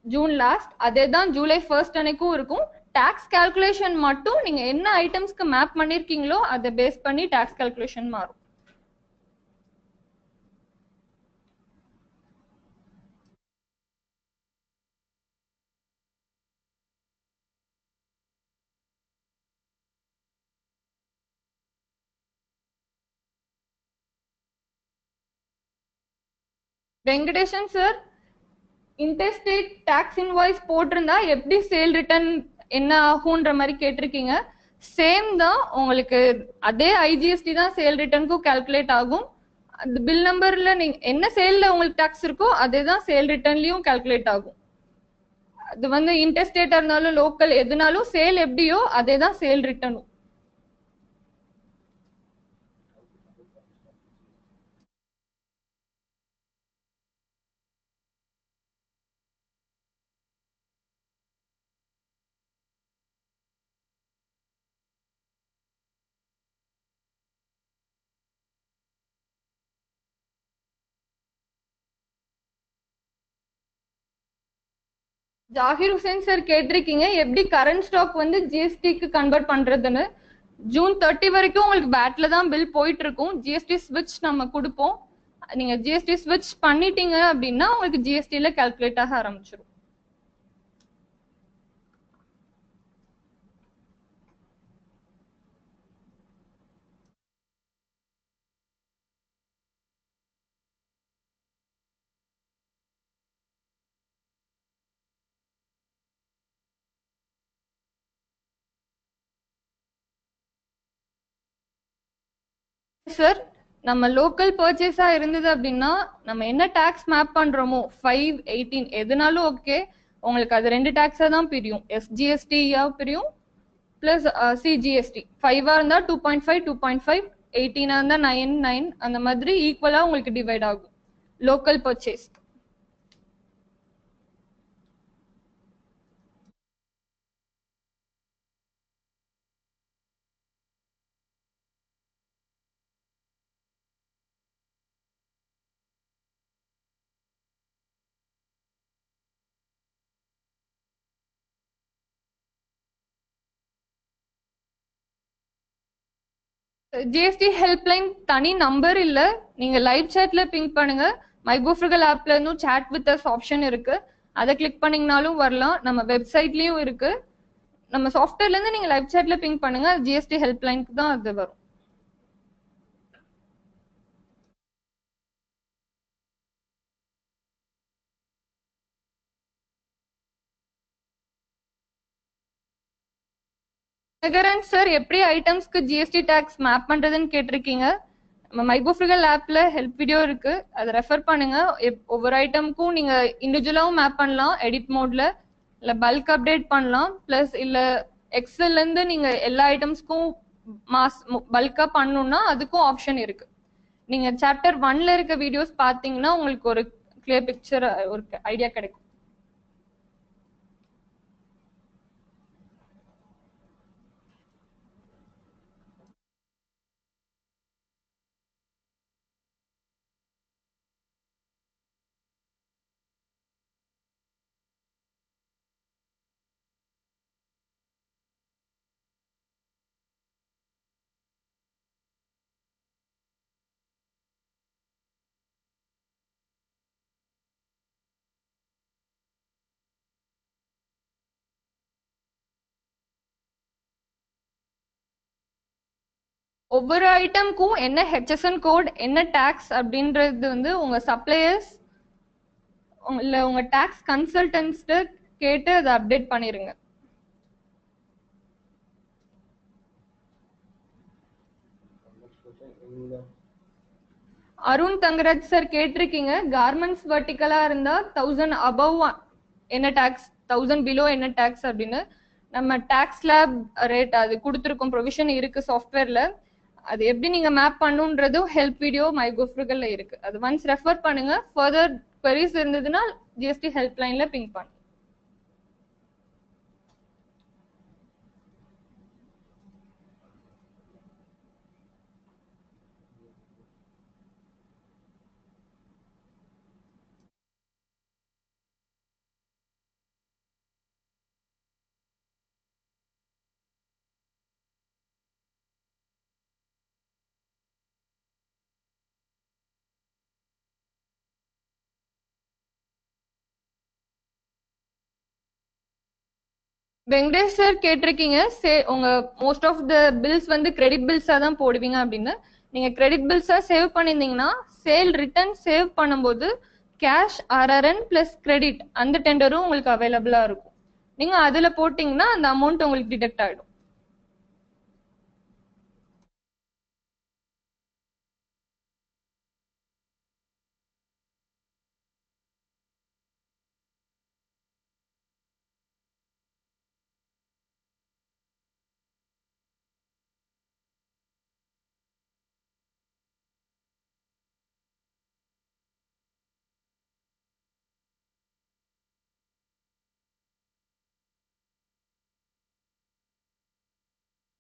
ஜூன் லாஸ்ட், அதே தான் ஜூலை 1 அன்னைக்கும் இருக்கும். டாக்ஸ் கால்குலேஷன் மட்டும் நீங்க என்ன ஐட்டம்ஸ்க்கு மேப் பண்ணிருக்கீங்களோ அதை பேஸ் பண்ணி டாக்ஸ் கால்குலேஷன் மாறும். Venkatesan sir interstate tax invoice போட்டிருந்தா எப்படி சேல் ரிட்டர்ன் என்ன ஆகும்ன்ற மாதிரி கேட்டிருக்கீங்க. சேம் தான் உங்களுக்கு, அதே ஐஜிஎஸ்டி தான் சேல் ரிட்டர்னுக்கும் கால்குலேட் ஆகும். அந்த பில் நம்பர்ல நீங்க என்ன சேல்ல உங்களுக்கு டாக்ஸ் இருக்கோ அதே தான் சேல் ரிட்டர்ன்லயும் கால்குலேட் ஆகும். அது வந்து இன்டர்ஸ்டேட்டா இருந்தாலும் லோக்கல் எதுனாலும் சேல் எப்படியோ அதே தான் சேல் ரிட்டர்னும். ஜாகிர் ஹுசைன் சார் கேட்டிருக்கீங்க எப்படி கரண்ட் ஸ்டாக் வந்து ஜிஎஸ்டிக்கு கன்வெர்ட் பண்றதுன்னு. ஜூன் 30 வரைக்கும் உங்களுக்கு பேட்ல தான் பில் போயிட்டு இருக்கும். ஜிஎஸ்டி ஸ்விட்ச் நம்ம கொடுப்போம். நீங்க ஜிஎஸ்டி ஸ்விட்ச் பண்ணிட்டீங்க அப்படின்னா உங்களுக்கு ஜிஎஸ்டில கால்குலேட் ஆக ஆரம்பிச்சிடும். சார் நம்ம லோக்கல் பர்ச்சேஸா இருந்தது அப்படின்னா நம்ம என்ன டாக்ஸ் மேப் பண்றோமோ 5, 18 எதுனாலும் ஓகே, உங்களுக்கு அது 2 டாக்ஸா தான் பிரியும். எஸ்ஜிஎஸ்டி பிரியும் பிளஸ் சிஜிஎஸ்டி. 5 இருந்தா 2.5, 2.5, 18 இருந்தா 9 9 அந்த மாதிரி ஈக்குவலா உங்களுக்கு டிவைட் ஆகும் லோக்கல் பர்ச்சேஸ். ஜிஎஸ்டி ஹெல்ப்லைன் தனி நம்பர் இல்ல, நீங்க லைவ் சாட்ல பிங்க் பண்ணுங்க. மைகோஃப்ரிகல் ஆப்ல இருந்தும் சாட் வித் அஸ் ஆப்ஷன் இருக்கு, அதை கிளிக் பண்ணீங்கனாலும் வரலாம். நம்ம வெப்சைட்லயும் இருக்கு. நம்ம சாஃப்ட்வேர்ல இருந்து நீங்க லைவ் சாட்ல பிங்க் பண்ணுங்க, ஜிஎஸ்டி ஹெல்ப்லைனுக்கு தான் அது வரும். நகரன் சார், எப்படி ஐட்டம்ஸ்க்கு ஜிஎஸ்டி டாக்ஸ் மேப் பண்றதுன்னு கேட்டிருக்கீங்க. நம்ம மைகோஃப்ரிகல் ஆப்ல ஹெல்ப் வீடியோ இருக்கு, அதை ரெஃபர் பண்ணுங்க. ஒவ்வொரு ஐட்டம்க்கும் நீங்க இண்டிவிஜுவலாவும் மேப் பண்ணலாம் எடிட் மோட்ல, இல்ல பல்க் அப்டேட் பண்ணலாம். பிளஸ் இல்ல எக்ஸல்ல இருந்து நீங்க எல்லா ஐட்டம்ஸ்க்கும் பல்கா பண்ணணும்னா அதுக்கும் ஆப்ஷன் இருக்கு. நீங்க சாப்டர் 1ல இருக்க வீடியோஸ் பாத்தீங்கன்னா உங்களுக்கு ஒரு கிளியர் பிக்சர், ஒரு ஐடியா கிடைக்கும். ஒவ்வொரு ஐட்டம்க்கும் என்ன ஹெச்எஸ்என் கோட், என்ன டாக்ஸ் அப்படின்றது வந்து உங்க சப்ளையர்ஸ் இல்ல உங்க டாக்ஸ் கன்சல்டன்ட்ஸ்ட கேட்டு அதை அப்டேட் பண்ணிருங்க. அருண் தங்கராஜ் சார் கேட்டிருக்கீங்க, கார்மெண்ட்ஸ் வெர்டிகலா இருந்தா 1000 அபவ் என்ன டாக்ஸ், 1000 பிலோ என்ன டாக்ஸ் அப்படின்னு. நம்ம டாக்ஸ் லேப் ரேட் அது கொடுத்துருக்கோம், ப்ரொவிஷன் இருக்கு சாஃப்ட்வேர்ல. அது எப்படி நீங்க மேப் பண்ணுன்றதும் ஹெல்ப் வீடியோ மைகோஃப்ரிகல்ல இருக்கு, அது ஒன்ஸ் ரெஃபர் பண்ணுங்க. ஃபர்தர் queries இருந்ததுன்னா ஜிஎஸ்டி ஹெல்ப் லைன்ல பிங் பண்ணுங்க. வெங்கடேஷ் சார் கேட்டிருக்கீங்க, உங்க மோஸ்ட் ஆஃப் த பில்ஸ் வந்து கிரெடிட் பில்ஸா தான் போடுவீங்க அப்படின்னு. நீங்க credit Bhilsa save பண்ணிருந்தீங்கன்னா sale return save பண்ணும்போது கேஷ் RRN பிளஸ் கிரெடிட் அந்த டெண்டரும் உங்களுக்கு அவைலபிளா இருக்கும். நீங்க அதுல போட்டீங்கன்னா அந்த அமௌண்ட் உங்களுக்கு டிடெக்ட் ஆயிடும்.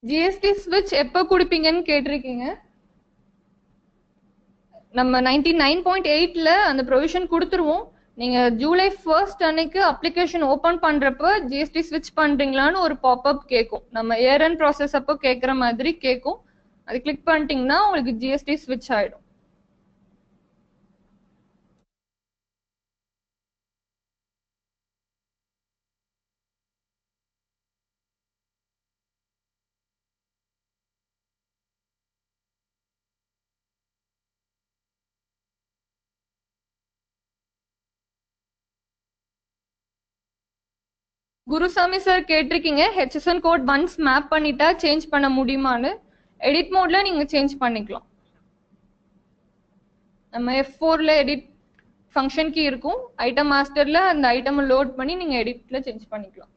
ஜிஎஸ்டி ஸ்விட்ச் எப்போ கொடுப்பீங்கன்னு கேட்டிருக்கீங்க. நம்ம 99.8ல அந்த ப்ரொவிஷன் கொடுத்துருவோம். நீங்க ஜூலை 1 அன்னைக்கு அப்ளிகேஷன் ஓபன் பண்றப்ப ஜிஎஸ்டி ஸ்விட்ச் பண்றீங்களான்னு ஒரு பாப்அப் கேட்கும். நம்ம இயர் எண்ட் ப்ராசஸ் அப்போ கேட்கற மாதிரி கேட்கும். அது கிளிக் பண்ணிட்டீங்கன்னா உங்களுக்கு ஜிஎஸ்டி ஸ்விட்ச் ஆயிடும். குருசாமி சார் கேட்டிருக்கீங்க, ஹெச்எஸ்என் கோட் ஒன்ஸ் மேப் பண்ணிட்டா சேஞ்ச் பண்ண முடியுமான்னு. எடிட் மோட்ல நீங்க சேஞ்ச் பண்ணிக்கலாம். நம்ம F4ல எடிட் ஃபங்க்ஷன் கீ இருக்கும், ஐட்டம் மாஸ்டர்ல அந்த ஐட்டம் லோட் பண்ணி நீங்க எடிட்ல சேஞ்ச் பண்ணிக்கலாம்.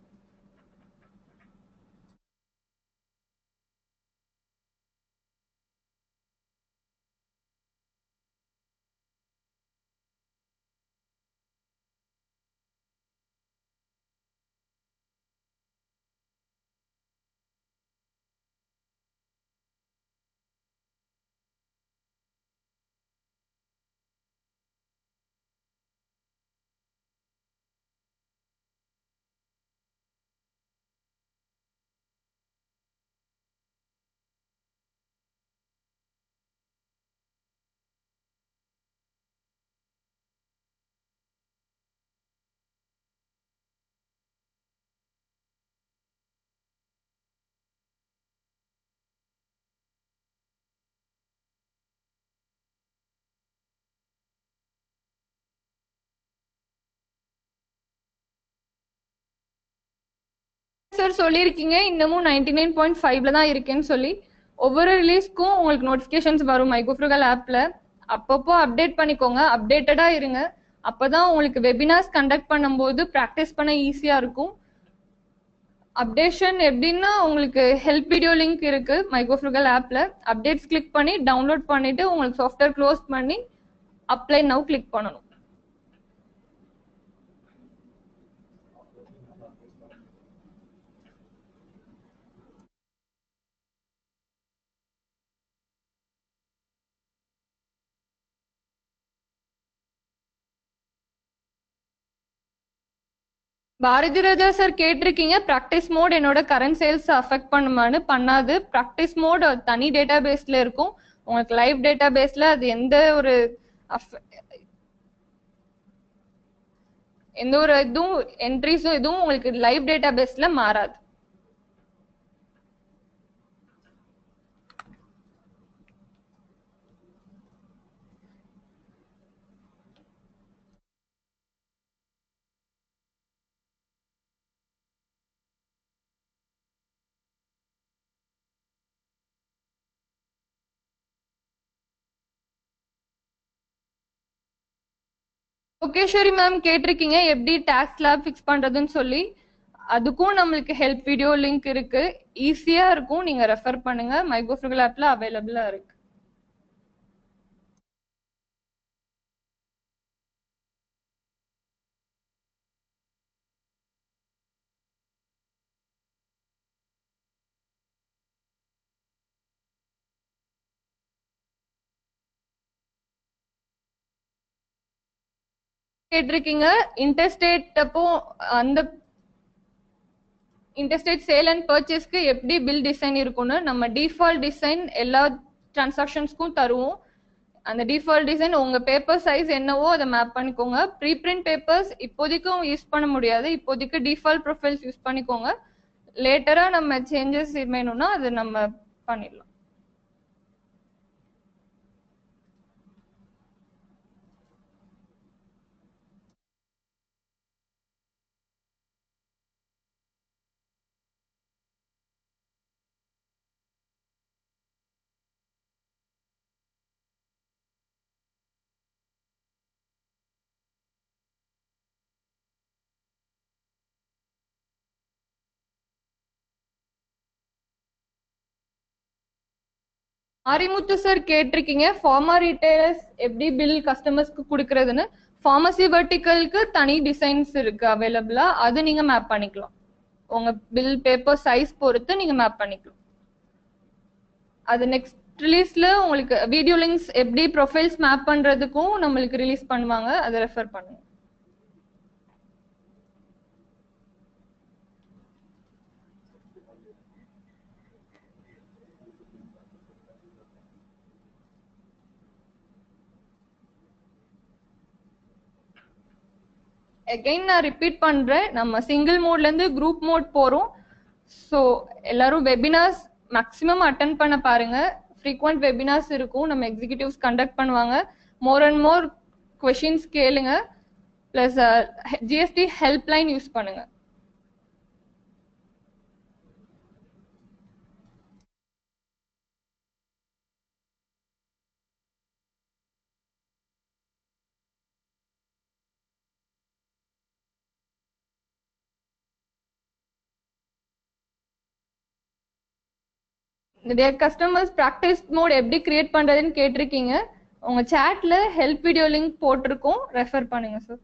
சார் சொல்லியிருக்கீங்க இன்னமும் 99.5ல தான் இருக்கேன்னு சொல்லி. ஒவ்வொரு ரிலீஸ்க்கும் உங்களுக்கு நோட்டிபிகேஷன்ஸ் வரும் மைக்ரோஃப்ரூகல் ஆப்ல. அப்பப்போ அப்டேட் பண்ணிக்கோங்க, அப்டேட்டடா இருங்க. அப்பதான் உங்களுக்கு வெபினார்ஸ் கண்டக்ட் பண்ணும்போது ப்ராக்டிஸ் பண்ண ஈஸியா இருக்கும். அப்டேஷன் எப்படின்னா உங்களுக்கு ஹெல்ப் வீடியோ லிங்க் இருக்கு மைக்ரோஃப்ரூகல் ஆப்ல. அப்டேட்ஸ் கிளிக் பண்ணி டவுன்லோட் பண்ணிட்டு உங்களுக்கு சாஃப்ட்வேர் க்ளோஸ் பண்ணி அப்ளை நவ் கிளிக் பண்ணணும். பாரதி ராஜா சார் கேட்டிருக்கீங்க ப்ராக்டிஸ் மோட் என்னோட கரண்ட் சேல்ஸ் அஃபெக்ட் பண்ணுமான்னு. பண்ணாது. ப்ராக்டிஸ் மோட் தனி டேட்டா பேஸ்ல இருக்கும். உங்களுக்கு லைவ் டேட்டா பேஸ்ல அது எந்த ஒரு இதுவும் என்ட்ரிஸும் இதுவும் உங்களுக்கு லைவ் டேட்டா பேஸ்ல மாறாது. லோகேஸ்வரி மேம் கேட்டிருக்கீங்க எப்படி டாக்ஸ் ஸ்லாப் ஃபிக்ஸ் பண்றதுன்னு சொல்லி. அதுக்கும் நம்மளுக்கு ஹெல்ப் வீடியோ லிங்க் இருக்கு, ஈஸியா இருக்கும். நீங்க ரெஃபர் பண்ணுங்க, மைக்ரோஃப்ரூகல் ஆப்ல அவைலபிளா இருக்கு. கேட்டிருக்கீங்க இன்டர்ஸ்டேட் அப்போ அந்த இன்டர்ஸ்டேட் சேல் அண்ட் பர்ச்சேஸ்க்கு எப்படி பில் டிசைன் இருக்கும்னு நம்ம டிஃபால்ட் டிசைன் எல்லா டிரான்சாக்ஷன்ஸ்க்கும் தருவோம். அந்த டிஃபால்ட் டிசைன் உங்க பேப்பர் சைஸ் என்னவோ அதை மேப் பண்ணிக்கோங்க. ப்ரீபிரிண்ட் பேப்பர்ஸ் இப்போதைக்கும் யூஸ் பண்ண முடியாது. இப்போதைக்கு டிஃபால்ட் ப்ரொஃபைல்ஸ் யூஸ் பண்ணிக்கோங்க. லேட்டரா நம்ம சேஞ்சஸ் வேணும்னா அது நம்ம பண்ணிடலாம். ஆரிமுத்து சார் கேட்டிருக்கீங்க ஃபார்மா ரீட்டைலர்ஸ் எப்படி பில் கஸ்டமர்ஸ்க்கு கொடுக்கறதுன்னு. ஃபார்மசி வெர்டிக்கலுக்கு தனி டிசைன்ஸ் இருக்கு அவைலபிளா, அது நீங்க மேப் பண்ணிக்கலாம். உங்க பில் பேப்பர் சைஸ் பொறுத்து நீங்க மேப் பண்ணிக்கலாம். அது நெக்ஸ்ட் ரிலீஸ்ல உங்களுக்கு வீடியோ லிங்க்ஸ் எப்படி ப்ரொஃபைல்ஸ் மேப் பண்றதுக்கும் நம்மளுக்கு ரிலீஸ் பண்ணுவாங்க, அதை ரெஃபர் பண்ணுங்க. அகைன் நான் ரிப்பீட் பண்றேன், நம்ம சிங்கிள் மோட்ல இருந்து குரூப் மோட் போறோம். ஸோ எல்லாரும் வெபினார்ஸ் மேக்ஸிமம் அட்டென்ட் பண்ண பாருங்க. ஃப்ரீக்வெண்ட் வெபினார்ஸ் இருக்கும், நம்ம எக்ஸிக்யூட்டிவ்ஸ் கண்டக்ட் பண்ணுவாங்க. மோர் அண்ட் மோர் கொஷின்ஸ் கேளுங்க. பிளஸ் ஜிஎஸ்டி ஹெல்ப்லைன் யூஸ் பண்ணுங்க. நிறைய கஸ்டமர்ஸ் ப்ராக்டிஸ் மோட் எப்படி கிரியேட் பண்றதுன்னு கேட்டிருக்கீங்க. உங்க சாட்ல ஹெல்ப் வீடியோ லிங்க் போட்டிருக்கோம், ரெஃபர் பண்ணுங்க சார்.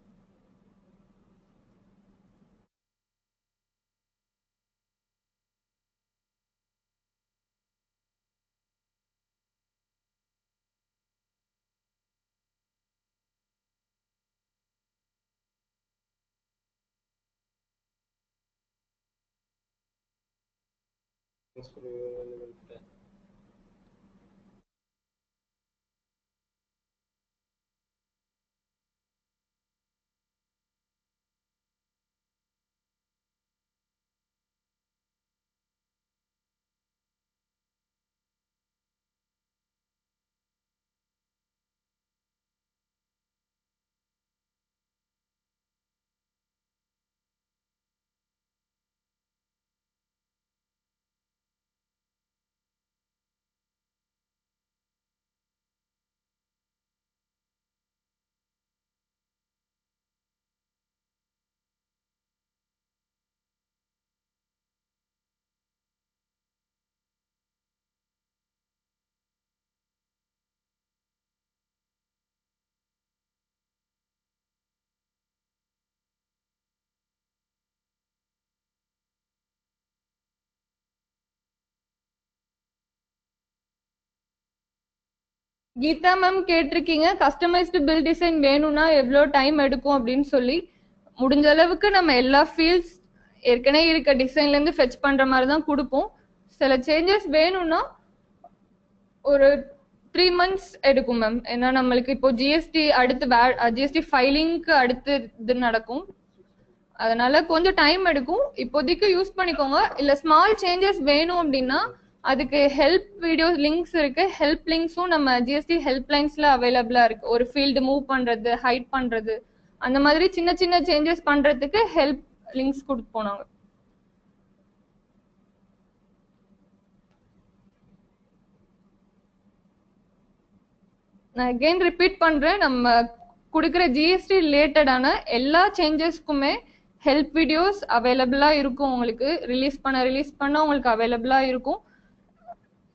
கீதா மேம் கேட்டிருக்கீங்க கஸ்டமைஸ்டு பில் டிசைன் வேணும்னா எவ்வளோ டைம் எடுக்கும் அப்படின்னு சொல்லி. முடிஞ்ச அளவுக்கு நம்ம எல்லா ஃபீல்ட்ஸ் ஏற்கனவே இருக்க டிசைன்ல இருந்து ஃபெச் பண்ற மாதிரி தான் கொடுப்போம். சில சேஞ்சஸ் வேணும்னா ஒரு 3 months எடுக்கும் மேம். ஏன்னா நம்மளுக்கு இப்போ ஜிஎஸ்டி அடுத்து ஜிஎஸ்டி ஃபைலிங்க்கு அடுத்து இது நடக்கும், அதனால கொஞ்சம் டைம் எடுக்கும். இப்போதைக்கு யூஸ் பண்ணிக்கோங்க. இல்ல ஸ்மால் சேஞ்சஸ் வேணும் அப்படின்னா அதுக்கு ஹெல்ப் வீடியோஸ் லிங்க்ஸ் இருக்கு. ஹெல்ப் லிங்க்ஸும் நம்ம ஜிஎஸ்டி ஹெல்ப் லைன்ஸ்ல அவைலபிளா இருக்கு. ஒரு ஃபீல்டு மூவ் பண்றது, ஹைட் பண்றது, அந்த மாதிரி சின்ன சின்ன சேஞ்சஸ் பண்றதுக்கு ஹெல்ப் லிங்க்ஸ் கொடுப்போம் நாங்க. நான் அகைன் ரிப்பீட் பண்றேன், நம்ம கொடுக்குற ஜிஎஸ்டி ரிலேட்டடான எல்லா சேஞ்சஸ்க்குமே ஹெல்ப் வீடியோஸ் அவைலபிளா இருக்கும். உங்களுக்கு ரிலீஸ் பண்ண உங்களுக்கு அவைலபிளா இருக்கும்.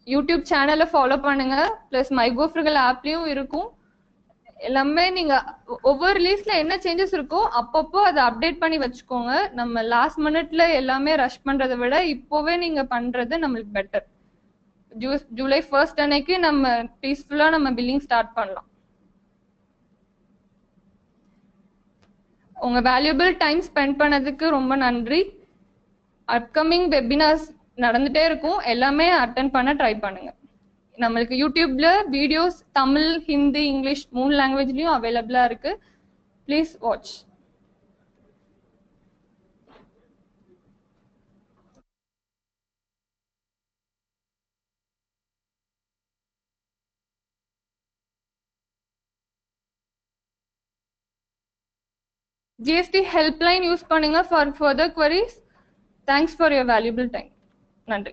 யூடியூப் சேனலை ஃபாலோ பண்ணுங்க, பிளஸ் மைகோஃப்ரிகல் ஆப்லயும் இருக்கும். எல்லாமே நீங்க ஒவ்வொரு ரிலீஸ்ல என்ன சேஞ்சஸ் இருக்கோ அப்பப்போ அதை அப்டேட் பண்ணி வச்சுக்கோங்க. நம்ம லாஸ்ட் மினிட்ல எல்லாமே ரஷ் பண்றதை விட இப்போவே நீங்க பண்றது நம்மளுக்கு பெட்டர். ஜூலை 1st அன்னைக்கு நம்ம பீஸ்ஃபுல்லா நம்ம பில்லிங் ஸ்டார்ட் பண்ணலாம். உங்க வேல்யூபிள் டைம் ஸ்பெண்ட் பண்ணதுக்கு ரொம்ப நன்றி. அப்கமிங் வெபினார்ஸ் நடந்துட்டே இருக்கும், எல்லாமே அட்டென்ட் பண்ண ட்ரை பண்ணுங்க. நம்மளுக்கு யூடியூப்ல வீடியோஸ் தமிழ், ஹிந்தி, இங்கிலீஷ் 3 லாங்குவேஜ்லயும் அவைலபிளா இருக்கு. Please watch. GST helpline use பண்ணுங்க for further queries. Thanks for your valuable time. நன்றி.